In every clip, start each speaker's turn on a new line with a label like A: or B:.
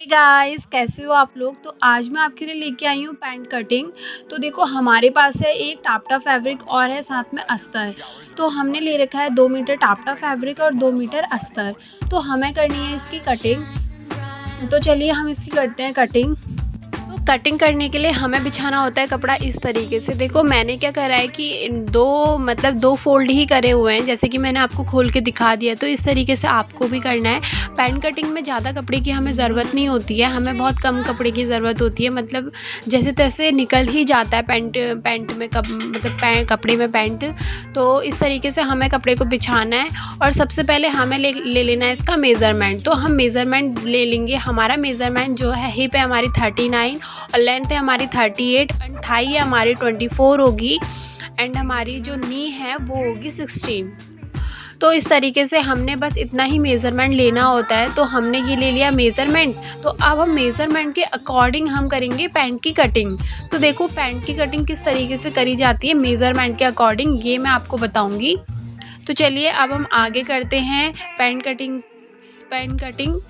A: Guys, कैसे हो आप लोग। तो आज मैं आपके लिए लेके आई हूँ पैंट कटिंग। तो देखो, हमारे पास है एक टापटा फैब्रिक और है साथ में अस्तर। तो हमने ले रखा है 2 मीटर टापटा फैब्रिक और 2 मीटर अस्तर। तो हमें करनी है इसकी कटिंग। तो चलिए हम इसकी करते हैं कटिंग। तो कटिंग करने के लिए हमें बिछाना होता है कपड़ा इस तरीके से। देखो, मैंने क्या करा है कि दो फोल्ड ही करे हुए हैं, जैसे कि मैंने आपको खोल के दिखा दिया। तो इस तरीके से आपको भी करना है। पैंट कटिंग में ज़्यादा कपड़े की हमें ज़रूरत नहीं होती है, हमें बहुत कम कपड़े की ज़रूरत होती है। मतलब जैसे तैसे निकल ही जाता है पैंट में कपड़े में पैंट। तो इस तरीके से हमें कपड़े को बिछाना है। और सबसे पहले हमें ले लेना है इसका मेज़रमेंट। तो हम मेज़रमेंट ले लेंगे। हमारा मेज़रमेंट जो है, हिप है हमारी 39 और लेंथ है हमारी 38 एंड थाई है हमारी 24 होगी एंड हमारी जो नी है वो होगी 16। तो इस तरीके से हमने बस इतना ही मेज़रमेंट लेना होता है। तो हमने ये ले लिया मेज़रमेंट। तो अब हम मेज़रमेंट के अकॉर्डिंग हम करेंगे पैंट की कटिंग। तो देखो, पैंट की कटिंग किस तरीके से करी जाती है मेज़रमेंट के अकॉर्डिंग, ये मैं आपको बताऊंगी। तो चलिए अब हम आगे करते हैं पैंट कटिंग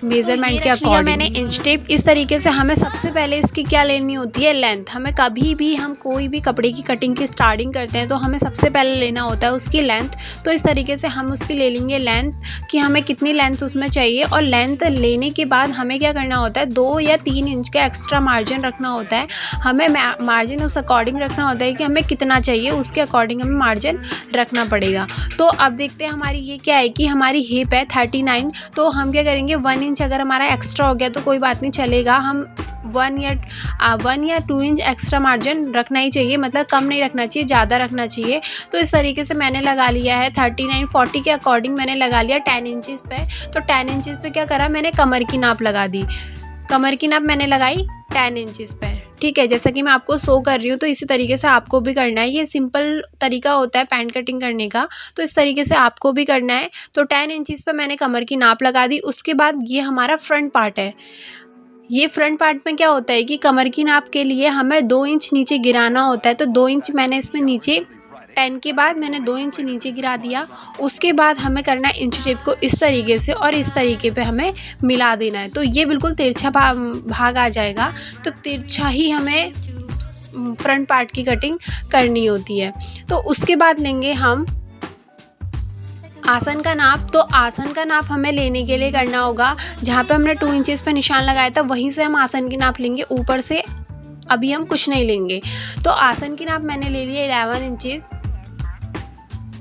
A: मेज़रमेंट के अकॉर्डिंग। मैंने इंच टेप। इस तरीके से हमें सबसे पहले इसकी क्या लेनी होती है, लेंथ। हमें कभी भी हम कोई भी कपड़े की कटिंग की स्टार्टिंग करते हैं तो हमें सबसे पहले लेना होता है उसकी लेंथ। तो इस तरीके से हम उसकी ले लेंगे लेंथ, कि हमें कितनी लेंथ उसमें चाहिए। और लेंथ लेने के बाद हमें क्या करना होता है, 2 या 3 इंच का एक्स्ट्रा मार्जिन रखना होता है। हमें मार्जिन उस अकॉर्डिंग रखना होता है कि हमें कितना चाहिए, उसके अकॉर्डिंग हमें मार्जिन रखना पड़ेगा। तो अब देखते हैं हमारी ये क्या है कि हमारी हिप है 39। तो हम क्या करेंगे, 1 इंच अगर हमारा एक्स्ट्रा हो गया तो कोई बात नहीं, चलेगा। हम 1 या 2 इंच एक्स्ट्रा मार्जिन रखना ही चाहिए, मतलब कम नहीं रखना चाहिए, ज़्यादा रखना चाहिए। तो इस तरीके से मैंने लगा लिया है 39 40 के अकॉर्डिंग मैंने लगा लिया 10 इंचज़ पे। तो 10 इंचज़ पे क्या करा, मैंने कमर की नाप लगा दी। कमर की नाप मैंने लगाई 10 इंचज़ पे। ठीक है, जैसा कि मैं आपको शो कर रही हूँ, तो इसी तरीके से आपको भी करना है। ये सिंपल तरीका होता है पैंट कटिंग करने का, तो इस तरीके से आपको भी करना है। तो 10 इंचज़ पे मैंने कमर की नाप लगा दी। उसके बाद ये हमारा फ्रंट पार्ट है। ये फ्रंट पार्ट में क्या होता है कि कमर की नाप के लिए हमें 2 इंच नीचे गिराना होता है। तो 2 इंच मैंने इसमें नीचे, 10 के बाद मैंने 2 इंच नीचे गिरा दिया। उसके बाद हमें करना है इंच टेप को इस तरीके से और इस तरीके पे हमें मिला देना है। तो ये बिल्कुल तिरछा भाग आ जाएगा। तो तिरछा ही हमें फ्रंट पार्ट की कटिंग करनी होती है। तो उसके बाद लेंगे हम आसन का नाप। तो आसन का नाप हमें लेने के लिए करना होगा, जहाँ पे हमने 2 इंचज़ पे निशान लगाया था वहीं से हम आसन की नाप लेंगे, ऊपर से अभी हम कुछ नहीं लेंगे। तो आसन की नाप मैंने ले लिया 11 इंचज़।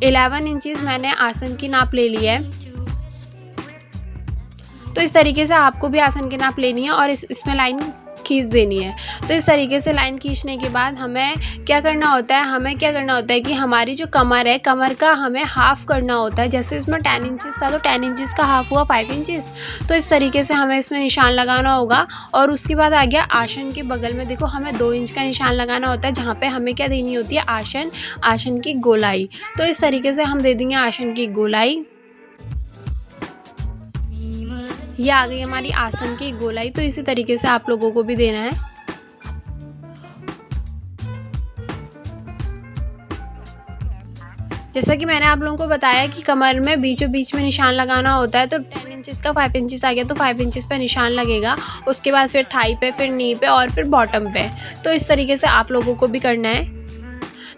A: 11 इंचज़ मैंने आसन की नाप ले लिया है। तो इस तरीके से आपको भी आसन की नाप लेनी है और इसमें लाइन खींच देनी है। तो इस तरीके से लाइन खींचने के बाद हमें क्या करना होता है कि हमारी जो कमर है, कमर का हमें हाफ़ करना होता है। जैसे इसमें 10 इंचज़ था तो 10 इंचज़ का हाफ़ हुआ 5 इंचज़। तो इस तरीके से हमें इसमें निशान लगाना होगा। और उसके बाद आ गया आसन के बगल में। देखो, हमें 2 इंच का निशान लगाना होता है, जहाँ पे हमें क्या देनी होती है, आसन की गोलाई। तो इस तरीके से हम दे देंगे आसन की गोलाई। ये आ गई हमारी आसन की गोलाई। तो इसी तरीके से आप लोगों को भी देना है। जैसा कि मैंने आप लोगों को बताया कि कमर में बीचों बीच में निशान लगाना होता है। तो 10 इंचज़ का 5 इंचज़ आ गया तो 5 इंचज़ पे निशान लगेगा। उसके बाद फिर थाई पे, फिर नी पे और फिर बॉटम पे। तो इस तरीके से आप लोगों को भी करना है।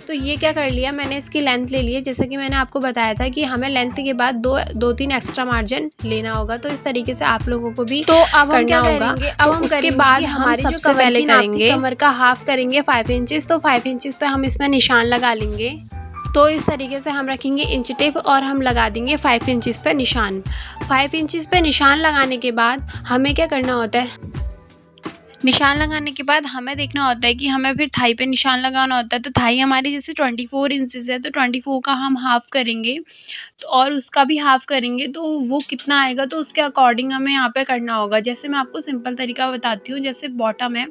A: तो ये क्या कर लिया, मैंने इसकी लेंथ ले ली है। जैसे कि मैंने आपको बताया था कि हमें लेंथ के बाद 2-3 एक्स्ट्रा मार्जिन लेना होगा। तो इस तरीके से आप लोगों को भी करना होगा। तो उसके बाद हमारी जो कमर की नाप थी, कमर का हाफ करेंगे 5 इंचज़। तो 5 इंचज़ पे हम इसमें निशान लगा लेंगे। तो इस तरीके से हम रखेंगे इंच टेप और हम लगा देंगे 5 इंचज़ पे निशान। 5 इंचज़ पे निशान लगाने के बाद हमें क्या करना होता है, निशान लगाने के बाद हमें देखना होता है कि हमें फिर थाई पे निशान लगाना होता है। तो थाई हमारी जैसे 24 इंचज़ है तो 24 का हम हाफ़ करेंगे। तो और उसका भी हाफ़ करेंगे, तो वो कितना आएगा तो उसके अकॉर्डिंग हमें यहाँ पे करना होगा। जैसे मैं आपको सिंपल तरीका बताती हूँ। जैसे बॉटम है,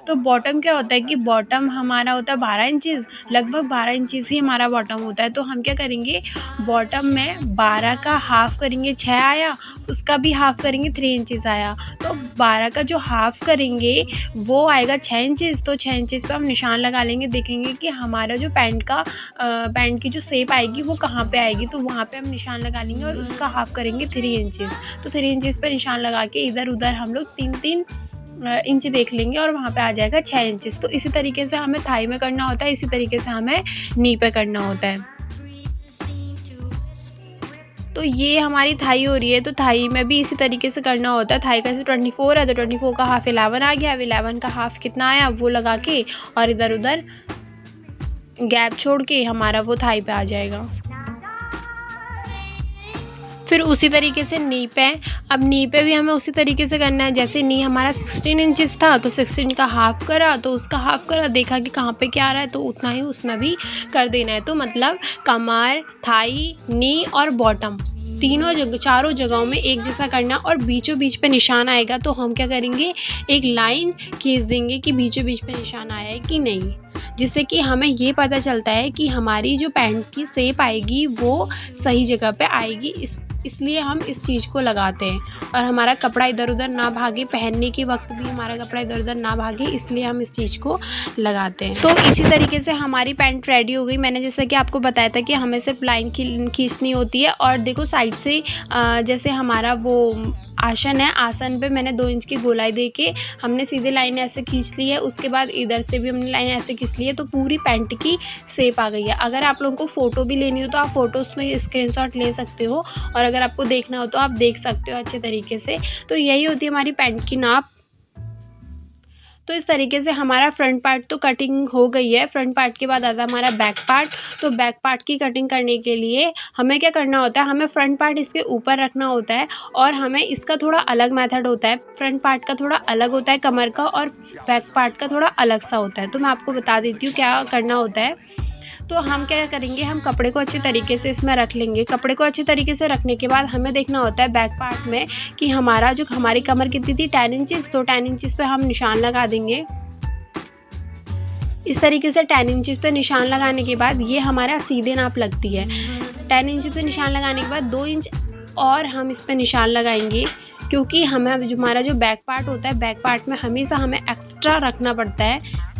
A: तो बॉटम क्या होता है कि बॉटम हमारा होता है 12 इंचज़, लगभग 12 इंचज़ ही हमारा बॉटम होता है। तो हम क्या करेंगे, बॉटम में 12 का हाफ़ करेंगे 6 आया, उसका भी हाफ़ करेंगे 3 इंचज़ आया। तो 12 का जो हाफ़ करेंगे वो आएगा 6 इंचज़। तो 6 इंचज़ पे हम निशान लगा लेंगे, देखेंगे कि हमारा जो पैंट की जो शेप आएगी वो कहाँ पे आएगी। तो वहाँ पे हम निशान लगा लेंगे और उसका हाफ़ करेंगे 3 इंचज़। तो 3 इंचज़ पे निशान लगा के इधर उधर हम लोग 3-3 इंच देख लेंगे और वहाँ पे आ जाएगा 6 इंचेस। तो इसी तरीके से हमें थाई में करना होता है, इसी तरीके से हमें नी पे करना होता है। तो ये हमारी थाई हो रही है, तो थाई में भी इसी तरीके से करना होता है। थाई का 24 है तो 24 का हाफ 11 आ गया। अब 11 का हाफ कितना आया वो लगा के और इधर उधर गैप छोड़ के हमारा वो थाई पे आ जाएगा। फिर उसी तरीके से नी पे, अब नी पे भी हमें उसी तरीके से करना है। जैसे नी हमारा 16 इंचेस था तो 16 का हाफ करा, तो उसका हाफ करा, देखा कि कहाँ पे क्या आ रहा है तो उतना ही उसमें भी कर देना है। तो मतलब कमर, थाई, नी और बॉटम चारों जगहों में एक जैसा करना। और बीचों बीच पे निशान आएगा तो हम क्या करेंगे, एक लाइन खींच देंगे कि बीचों बीच पे निशान आया है कि नहीं, जिससे कि हमें ये पता चलता है कि हमारी जो पैंट की शेप आएगी वो सही जगह पे आएगी। इसलिए हम इस चीज़ को लगाते हैं और हमारा कपड़ा इधर उधर ना भागे, पहनने के वक्त भी हमारा कपड़ा इधर उधर ना भागे, इसलिए हम इस चीज़ को लगाते हैं। तो इसी तरीके से हमारी पैंट रेडी हो गई। मैंने जैसा कि आपको बताया था कि हमें सिर्फ लाइन खींचनी होती है। और देखो साइड से जैसे हमारा वो आसन है, आसन पे मैंने 2 इंच की गोलाई दे के हमने सीधे लाइन ऐसे खींच ली है। उसके बाद इधर से भी हमने लाइन ऐसे खींच ली है, तो पूरी पैंट की शेप आ गई है। अगर आप लोगों को फ़ोटो भी लेनी हो तो आप फ़ोटोज़ में स्क्रीनशॉट ले सकते हो, और अगर आपको देखना हो तो आप देख सकते हो अच्छे तरीके से। तो यही होती है हमारी पैंट की नाप। तो इस तरीके से हमारा फ्रंट पार्ट तो कटिंग हो गई है। फ्रंट पार्ट के बाद आता है हमारा बैक पार्ट। तो बैक पार्ट की कटिंग करने के लिए हमें क्या करना होता है, हमें फ्रंट पार्ट इसके ऊपर रखना होता है और हमें इसका थोड़ा अलग मेथड होता है। फ्रंट पार्ट का थोड़ा अलग होता है कमर का, और बैक पार्ट का थोड़ा अलग सा होता है। तो मैं आपको बता देती हूँ क्या करना होता है। तो हम क्या करेंगे, हम कपड़े को अच्छे तरीके से इसमें रख लेंगे। कपड़े को अच्छे तरीके से रखने के बाद हमें देखना होता है बैक पार्ट में कि हमारी कमर कितनी थी, 10 इंचेस। तो 10 इंचेस पे हम निशान लगा देंगे। इस तरीके से 10 इंचेस पे निशान लगाने के बाद ये हमारा सीधे नाप लगती है। 10 इंच पे निशान लगाने के बाद 2 इंच और हम इस पे निशान लगाएंगे, क्योंकि हमारा जो बैक पार्ट होता है, बैक पार्ट में हमेशा हमें एक्स्ट्रा रखना पड़ता है,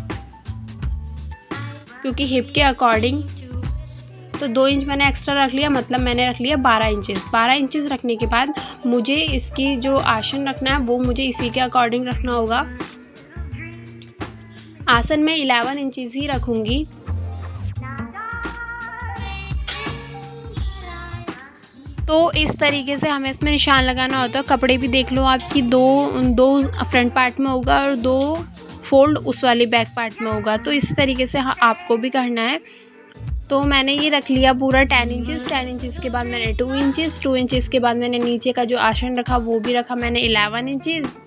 A: क्योंकि हिप के अकॉर्डिंग। तो 2 इंच मैंने एक्स्ट्रा रख लिया, मतलब मैंने रख लिया 12 इंचेस। 12 इंचेस रखने के बाद मुझे इसकी जो आसन रखना है वो मुझे इसी के अकॉर्डिंग रखना होगा। आसन में 11 इंचेस ही रखूँगी। तो इस तरीके से हमें इसमें निशान लगाना होता है। कपड़े भी देख लो आपकी दो फ्रंट पार्ट में होगा और 2 फोल्ड उस वाले बैक पार्ट में होगा। तो इसी तरीके से आपको भी करना है। तो मैंने ये रख लिया पूरा 10 इंचेस। 10 इंचेस के बाद मैंने 2 इंचेस। 2 इंचेस के बाद मैंने नीचे का जो आसन रखा वो भी रखा मैंने 11 इंचेस।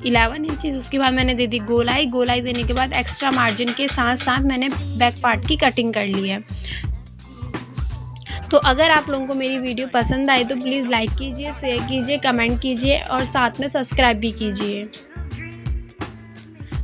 A: 11 इंचेस उसके बाद मैंने दे दी गोलाई। गोलाई देने के बाद एक्स्ट्रा मार्जिन के साथ साथ मैंने बैक पार्ट की कटिंग कर ली है। तो अगर आप लोगों को मेरी वीडियो पसंद आई तो प्लीज़ लाइक कीजिए, शेयर कीजिए, कमेंट कीजिए और साथ में सब्सक्राइब भी कीजिए।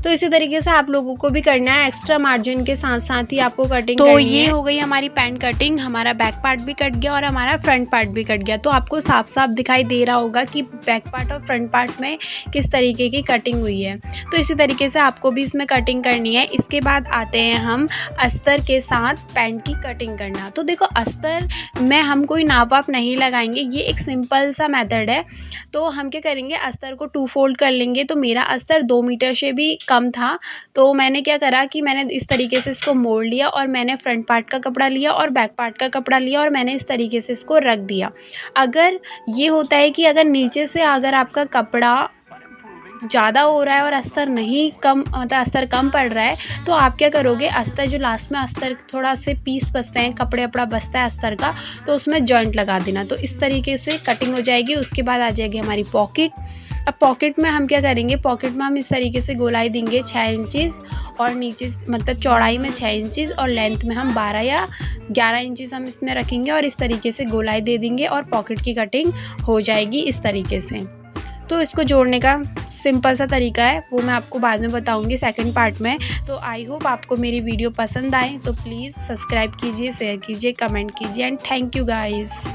A: तो इसी तरीके से आप लोगों को भी करना है, एक्स्ट्रा मार्जिन के साथ साथ ही आपको कटिंग करनी है। तो ये हो गई हमारी पैंट कटिंग। हमारा बैक पार्ट भी कट गया और हमारा फ्रंट पार्ट भी कट गया। तो आपको साफ साफ दिखाई दे रहा होगा कि बैक पार्ट और फ्रंट पार्ट में किस तरीके की कटिंग हुई है। तो इसी तरीके से आपको भी इसमें कटिंग करनी है। इसके बाद आते हैं हम अस्तर के साथ पैंट की कटिंग करना। तो देखो अस्तर में हम कोई नाप वाप नहीं लगाएंगे, ये एक सिंपल सा मेथड है। तो हम क्या करेंगे, अस्तर को 2 फोल्ड कर लेंगे। तो मेरा अस्तर 2 मीटर से भी कम था, तो मैंने क्या करा कि मैंने इस तरीके से इसको मोड़ लिया और मैंने फ्रंट पार्ट का कपड़ा लिया और बैक पार्ट का कपड़ा लिया और मैंने इस तरीके से इसको रख दिया। अगर ये होता है कि अगर नीचे से अगर आपका कपड़ा ज़्यादा हो रहा है और अस्तर नहीं कम, मतलब अस्तर कम पड़ रहा है, तो आप क्या करोगे, अस्तर जो लास्ट में अस्तर थोड़ा से पीस बचते हैं, कपड़े बचता है अस्तर का, तो उसमें जॉइंट लगा देना। तो इस तरीके से कटिंग हो जाएगी। उसके बाद आ जाएगी हमारी पॉकेट। अब पॉकेट में हम क्या करेंगे, पॉकेट में हम इस तरीके से गोलाई देंगे 6 इंचेस और नीचे मतलब चौड़ाई में 6 इंचेस और लेंथ में हम 12 या 11 इंचेस हम इसमें रखेंगे और इस तरीके से गोलाई दे देंगे और पॉकेट की कटिंग हो जाएगी इस तरीके से। तो इसको जोड़ने का सिंपल सा तरीका है, वो मैं आपको बाद में बताऊंगी सेकंड पार्ट में। तो आई होप आपको मेरी वीडियो पसंद आए, तो प्लीज़ सब्सक्राइब कीजिए, शेयर कीजिए, कमेंट कीजिए एंड थैंक यू गाइस।